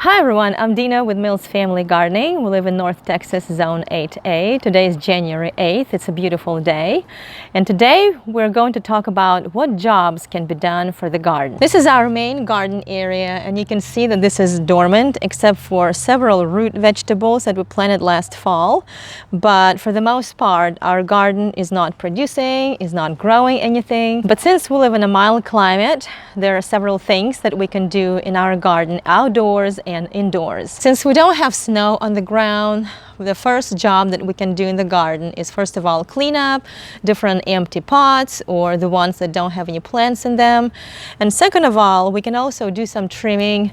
Hi everyone, I'm Dina with Mills Family Gardening. We live in North Texas, Zone 8A. Today is January 8th. It's a beautiful day. And today we're going to talk about what jobs can be done for the garden. This is our main garden area, and you can see that this is dormant except for several root vegetables that we planted last fall. But for the most part, our garden is not producing, is not growing anything. But since we live in a mild climate, there are several things that we can do in our garden outdoors and indoors. Since we don't have snow on the ground, the first job that we can do in the garden is first of all clean up different empty pots or the ones that don't have any plants in them. And second of all, we can also do some trimming.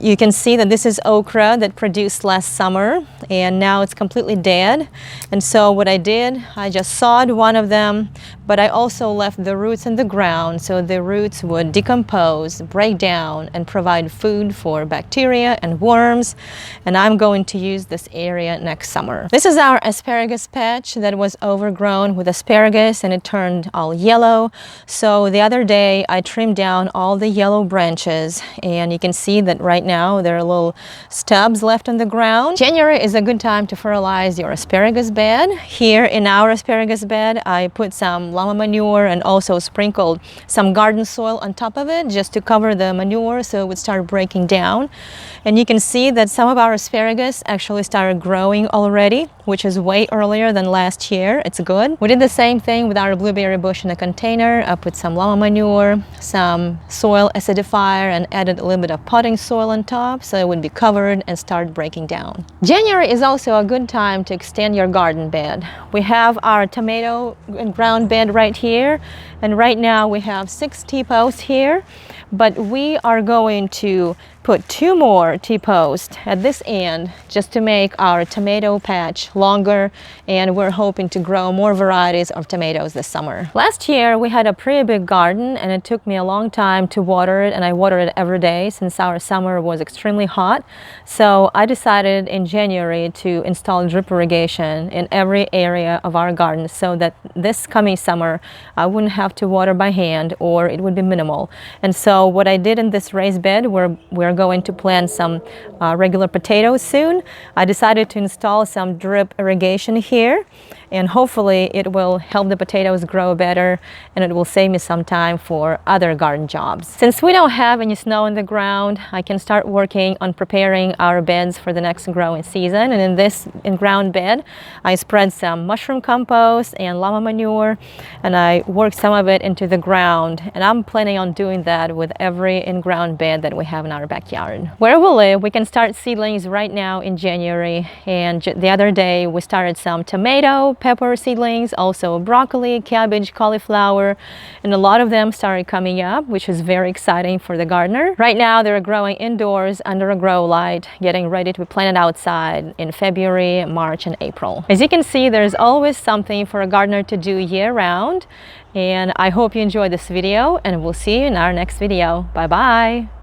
You can see that this is okra that produced last summer and now it's completely dead. And so what I did, I just sawed one of them, but I also left the roots in the ground so the roots would decompose, break down, and provide food for bacteria and worms. And I'm going to use this area next summer. This is our asparagus patch that was overgrown with asparagus and it turned all yellow. So the other day I trimmed down all the yellow branches and you can see that right now there are little stubs left on the ground. January is a good time to fertilize your asparagus bed. Here in our asparagus bed I put some llama manure and also sprinkled some garden soil on top of it just to cover the manure so it would start breaking down. And you can see that some of our asparagus actually started growing already, which is way earlier than last year. It's good. We did the same thing with our blueberry bush in a container. I put some llama manure, some soil acidifier, and added a little bit of potting soil on top so it would be covered and start breaking down. January is also a good time to extend your garden bed. We have our tomato ground bed right here, and right now we have 6 T-posts here, but we are going to put 2 more T-posts at this end just to make our tomato patch longer, and we're hoping to grow more varieties of tomatoes this summer. Last year we had a pretty big garden and it took me a long time to water it, and I watered it every day since our summer was extremely hot. So I decided in January to install drip irrigation in every area of our garden so that this coming summer I wouldn't have to water by hand or it would be minimal. And so what I did in this raised bed, we're going to plant some regular potatoes soon. I decided to install some drip irrigation here, and hopefully it will help the potatoes grow better and it will save me some time for other garden jobs. Since we don't have any snow on the ground, I can start working on preparing our beds for the next growing season. And in this in-ground bed, I spread some mushroom compost and llama manure, and I worked some of it into the ground. And I'm planning on doing that with every in-ground bed that we have in our backyard. Where we live, we can start seedlings right now in January. And the other day, we started some tomato, pepper seedlings, also broccoli, cabbage, cauliflower, and a lot of them started coming up, which is very exciting for the gardener. Right now they're growing indoors under a grow light, getting ready to be planted outside in February, March, and April. As you can see, there's always something for a gardener to do year-round, and I hope you enjoyed this video, and we'll see you in our next video. Bye-bye!